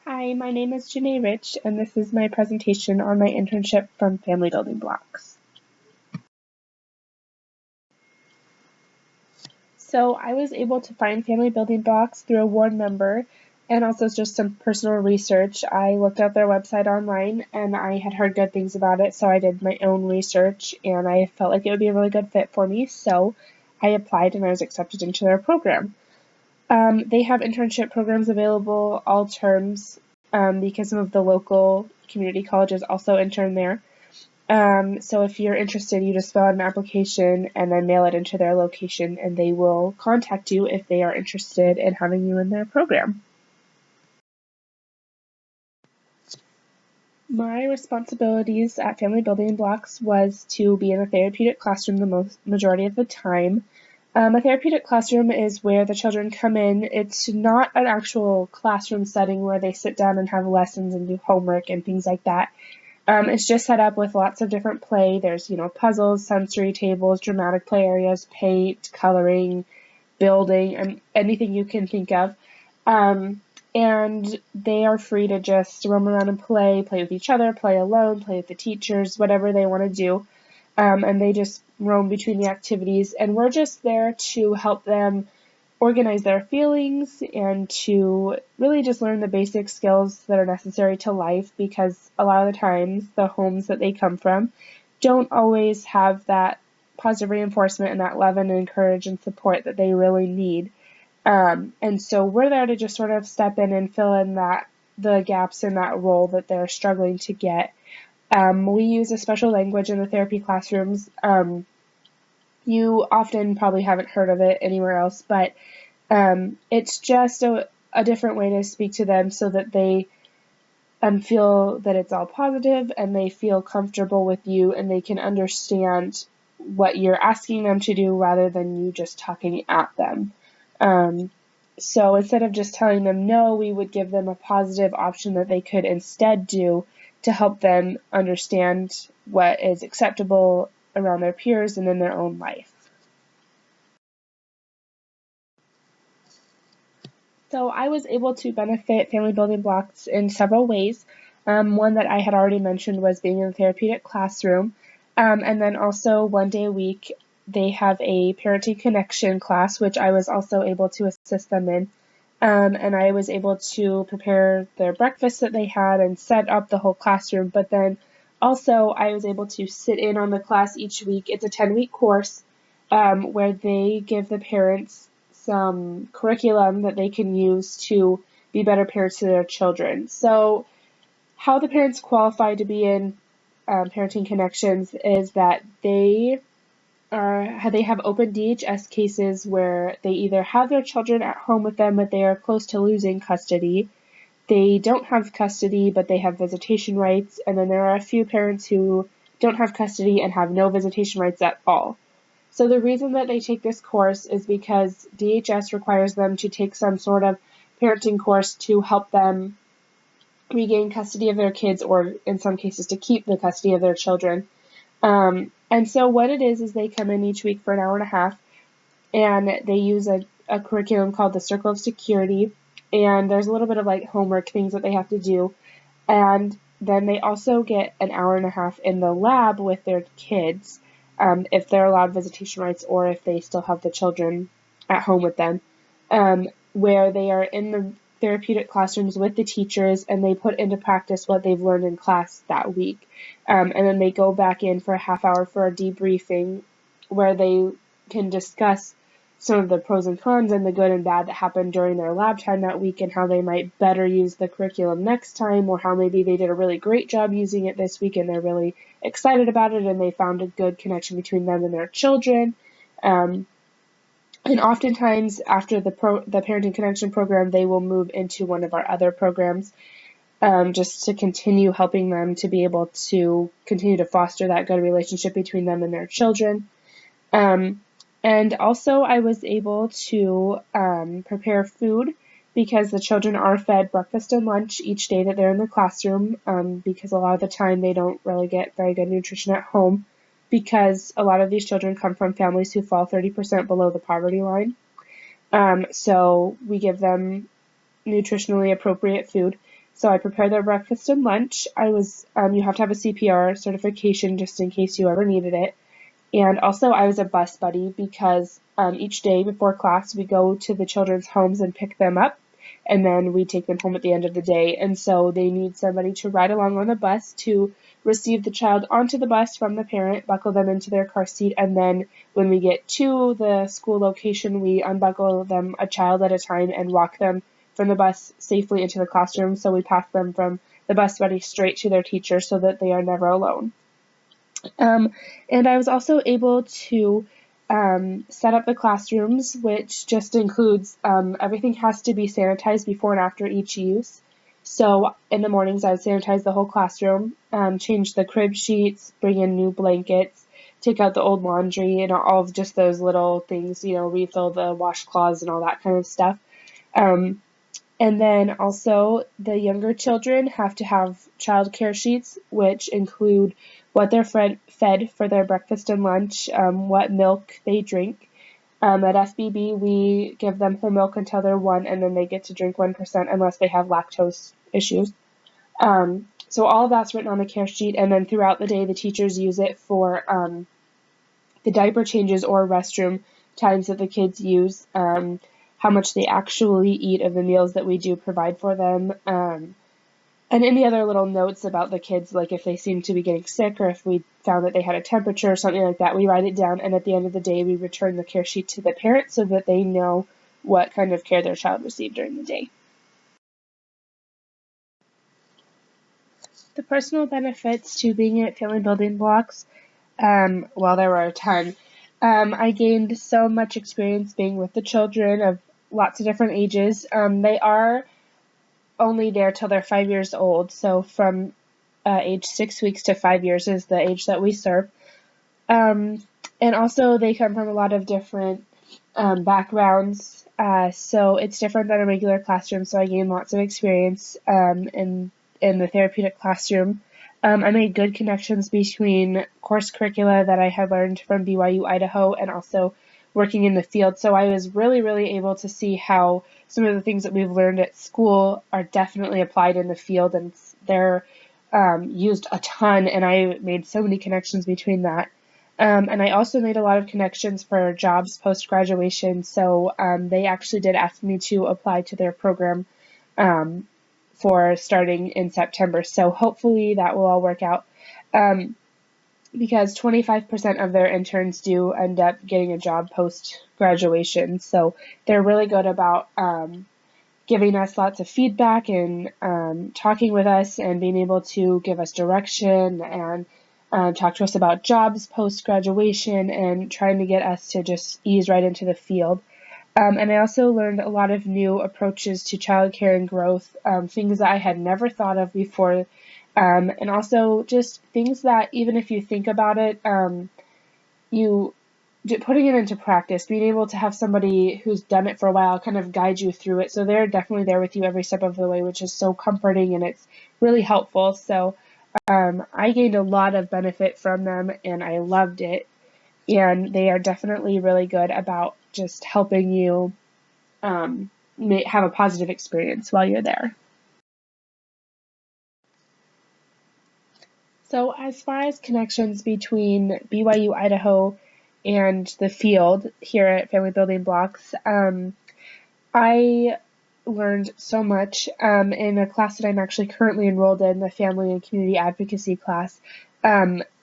Hi, my name is Janae Rich, and this is my presentation on my internship from Family Building Blocks. So I was able to find Family Building Blocks through a ward member and also just some personal research. I looked up their website online and I had heard good things about it, so I did my own research and I felt like it would be a really good fit for me, so I applied and I was accepted into their program. They have internship programs available all terms because some of the local community colleges also intern there. So if you're interested, you just fill out an application and then mail it into their location, and they will contact you if they are interested in having you in their program. My responsibilities at Family Building Blocks was to be in a therapeutic classroom the majority of the time. A therapeutic classroom is where the children come in. It's not an actual classroom setting where they sit down and have lessons and do homework and things like that. It's just set up with lots of different play. There's, puzzles, sensory tables, dramatic play areas, paint, coloring, building, and anything you can think of. And they are free to just roam around and play with each other, play alone, play with the teachers, whatever they want to do. And they just roam between the activities. And we're just there to help them organize their feelings and to really just learn the basic skills that are necessary to life, because a lot of the times the homes that they come from don't always have that positive reinforcement and that love and encourage and support that they really need. And so we're there to just sort of step in and fill in the gaps in that role that they're struggling to get. We use a special language in the therapy classrooms. You often probably haven't heard of it anywhere else, but it's just a different way to speak to them so that they feel that it's all positive and they feel comfortable with you and they can understand what you're asking them to do rather than you just talking at them. So instead of just telling them no, we would give them a positive option that they could instead do to help them understand what is acceptable around their peers and in their own life. So I was able to benefit Family Building Blocks in several ways. One that I had already mentioned was being in a therapeutic classroom. And then also one day a week, they have a parenting connection class, which I was also able to assist them in. And I was able to prepare their breakfast that they had and set up the whole classroom. But then also I was able to sit in on the class each week. It's a 10-week course where they give the parents some curriculum that they can use to be better parents to their children. So how the parents qualify to be in Parenting Connections is that they have open DHS cases where they either have their children at home with them but they are close to losing custody. They don't have custody but they have visitation rights, and then there are a few parents who don't have custody and have no visitation rights at all. So the reason that they take this course is because DHS requires them to take some sort of parenting course to help them regain custody of their kids, or in some cases to keep the custody of their children. And so what it is they come in each week for an hour and a half, and they use a curriculum called the Circle of Security, and there's a little bit of like homework things that they have to do. And then they also get an hour and a half in the lab with their kids, if they're allowed visitation rights or if they still have the children at home with them, where they are in the therapeutic classrooms with the teachers and they put into practice what they've learned in class that week. And then they go back in for a half hour for a debriefing where they can discuss some of the pros and cons and the good and bad that happened during their lab time that week and how they might better use the curriculum next time, or how maybe they did a really great job using it this week and they're really excited about it and they found a good connection between them and their children. And oftentimes after the Parenting Connection program, they will move into one of our other programs just to continue helping them to be able to continue to foster that good relationship between them and their children. And also I was able to prepare food because the children are fed breakfast and lunch each day that they're in the classroom, because a lot of the time they don't really get very good nutrition at home because a lot of these children come from families who fall 30% below the poverty line. So we give them nutritionally appropriate food. So I prepare their breakfast and lunch. You have to have a CPR certification just in case you ever needed it. And also I was a bus buddy because each day before class we go to the children's homes and pick them up, and then we take them home at the end of the day. And so they need somebody to ride along on the bus to receive the child onto the bus from the parent, buckle them into their car seat, and then when we get to the school location, we unbuckle them a child at a time and walk them from the bus safely into the classroom. So we pass them from the bus buddy straight to their teacher so that they are never alone. And I was also able to set up the classrooms, which just includes everything has to be sanitized before and after each use. So in the mornings, I would sanitize the whole classroom, change the crib sheets, bring in new blankets, take out the old laundry, and all of just those little things, refill the washcloths and all that kind of stuff. And then also the younger children have to have childcare sheets, which include what they're fed for their breakfast and lunch, what milk they drink. At FBB, we give them whole milk until they're 1, and then they get to drink 1% unless they have lactose issues. So all of that's written on the care sheet, and then throughout the day, the teachers use it for the diaper changes or restroom times that the kids use, how much they actually eat of the meals that we do provide for them, and any other little notes about the kids, like if they seem to be getting sick or if we found that they had a temperature or something like that, we write it down, and at the end of the day, we return the care sheet to the parent so that they know what kind of care their child received during the day. The personal benefits to being at Family Building Blocks, well, there were a ton. I gained so much experience being with the children of lots of different ages. They are only there till they're 5 years old, so from age 6 weeks to 5 years is the age that we serve. And also they come from a lot of different backgrounds, so it's different than a regular classroom, so I gained lots of experience in the therapeutic classroom. I made good connections between course curricula that I had learned from BYU Idaho and also working in the field. So I was really, really able to see how some of the things that we've learned at school are definitely applied in the field, and they're used a ton, and I made so many connections between that. And I also made a lot of connections for jobs post-graduation, so they actually did ask me to apply to their program for starting in September. So hopefully that will all work out. Because 25% of their interns do end up getting a job post-graduation. So they're really good about giving us lots of feedback and talking with us and being able to give us direction and talk to us about jobs post-graduation and trying to get us to just ease right into the field. And I also learned a lot of new approaches to childcare and growth, things that I had never thought of before. And also just things that even if you think about it, putting it into practice, being able to have somebody who's done it for a while kind of guide you through it. So they're definitely there with you every step of the way, which is so comforting and it's really helpful. So I gained a lot of benefit from them and I loved it. And they are definitely really good about just helping you have a positive experience while you're there. So as far as connections between BYU Idaho and the field here at Family Building Blocks, I learned so much in a class that I'm actually currently enrolled in, the Family and Community Advocacy class.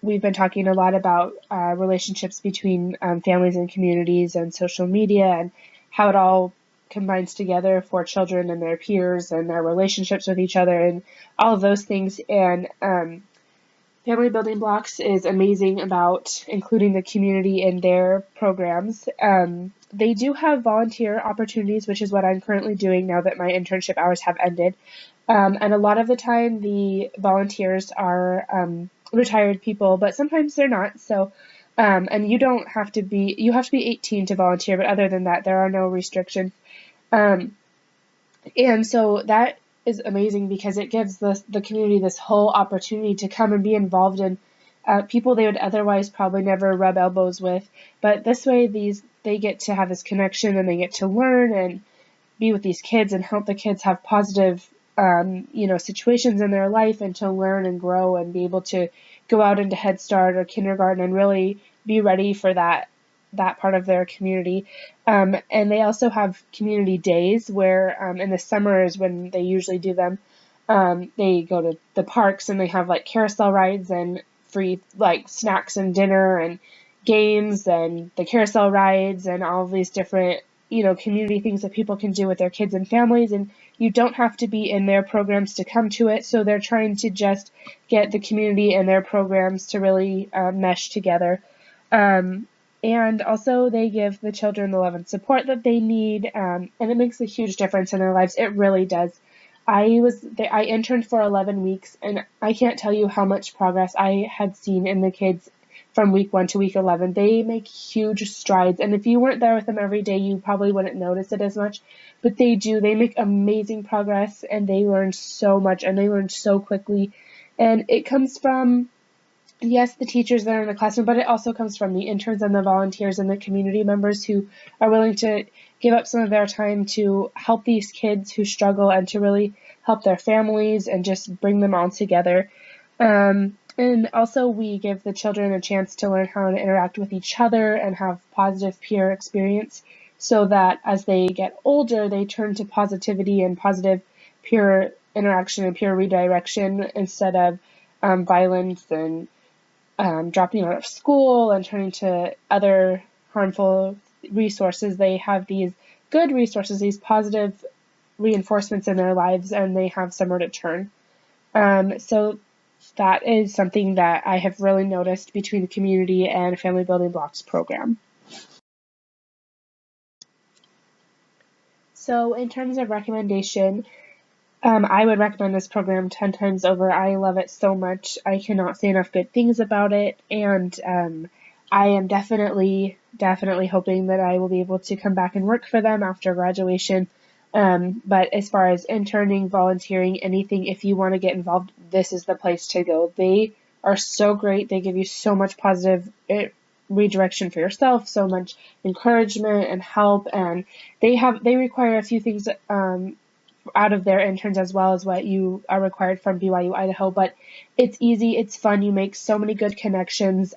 We've been talking a lot about relationships between families and communities and social media and how it all combines together for children and their peers and their relationships with each other and all of those things. And Family Building Blocks is amazing about including the community in their programs. They do have volunteer opportunities, which is what I'm currently doing now that my internship hours have ended. And a lot of the time the volunteers are retired people, but sometimes they're not. So, and you have to be 18 to volunteer, but other than that, there are no restrictions. And so that is amazing because it gives the community this whole opportunity to come and be involved in people they would otherwise probably never rub elbows with. But this way, they get to have this connection and they get to learn and be with these kids and help the kids have positive situations in their life and to learn and grow and be able to go out into Head Start or kindergarten and really be ready for that part of their community. And they also have community days where in the summer is when they usually do them. They go to the parks and they have like carousel rides and free like snacks and dinner and games and the carousel rides and all of these different community things that people can do with their kids and families, and you don't have to be in their programs to come to it. So they're trying to just get the community and their programs to really mesh together. And also they give the children the love and support that they need, and it makes a huge difference in their lives. It really does. I interned for 11 weeks, and I can't tell you how much progress I had seen in the kids from week 1 to week 11. They make huge strides, and if you weren't there with them every day, you probably wouldn't notice it as much, but they do. They make amazing progress, and they learn so much, and they learn so quickly, and it comes from, yes, the teachers that are in the classroom, but it also comes from the interns and the volunteers and the community members who are willing to give up some of their time to help these kids who struggle and to really help their families and just bring them all together. And also we give the children a chance to learn how to interact with each other and have positive peer experience so that as they get older, they turn to positivity and positive peer interaction and peer redirection instead of violence and dropping out of school and turning to other harmful resources. They have these good resources, these positive reinforcements in their lives, and they have somewhere to turn. So that is something that I have really noticed between the community and Family Building Blocks program. So in terms of recommendation, I would recommend this program 10 times over. I love it so much. I cannot say enough good things about it, and I am definitely hoping that I will be able to come back and work for them after graduation. But as far as interning, volunteering, anything, if you want to get involved, this is the place to go. They are so great. They give you so much positive redirection for yourself, so much encouragement and help, and they require a few things out of their interns as well as what you are required from BYU Idaho, but it's easy, it's fun, you make so many good connections.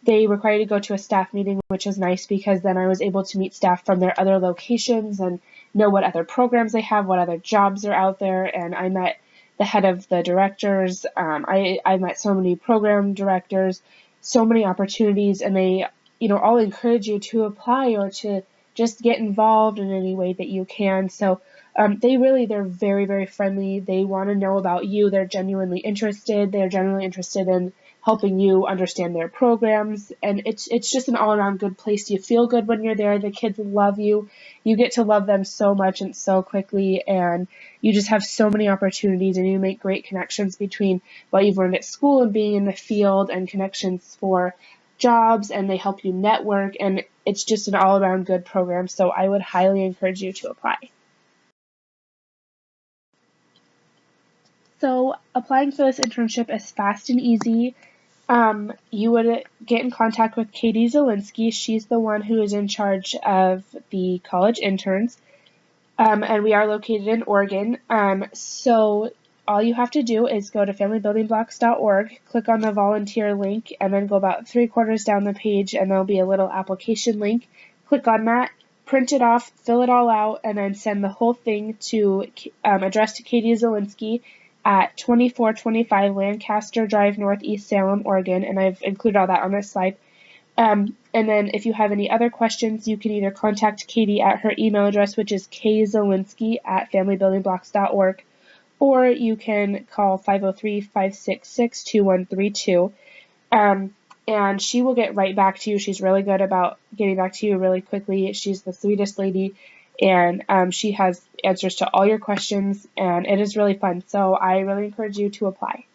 They require you to go to a staff meeting, which is nice because then I was able to meet staff from their other locations and know what other programs they have, what other jobs are out there, and I met the head of the directors. I met so many program directors, so many opportunities, and they all encourage you to apply or to just get involved in any way that you can. So they're very, very friendly. They want to know about you. They're genuinely interested. They're genuinely interested in helping you understand their programs. And it's just an all-around good place. You feel good when you're there. The kids love you. You get to love them so much and so quickly. And you just have so many opportunities, and you make great connections between what you've learned at school and being in the field and connections for jobs, and they help you network. And it's just an all-around good program. So I would highly encourage you to apply. So applying for this internship is fast and easy. You would get in contact with Katie Zielinski. She's the one who is in charge of the college interns, and we are located in Oregon. So all you have to do is go to familybuildingblocks.org, click on the volunteer link, and then go about 3/4 down the page, and there'll be a little application link. Click on that, print it off, fill it all out, and then send the whole thing to addressed to Katie Zielinski at 2425 Lancaster Drive, Northeast Salem, Oregon, and I've included all that on this slide. And then if you have any other questions, you can either contact Katie at her email address, which is kzielinski@familybuildingblocks.org, or you can call 503-566-2132. And she will get right back to you. She's really good about getting back to you really quickly. She's the sweetest lady, and she has answers to all your questions, and it is really fun. So I really encourage you to apply.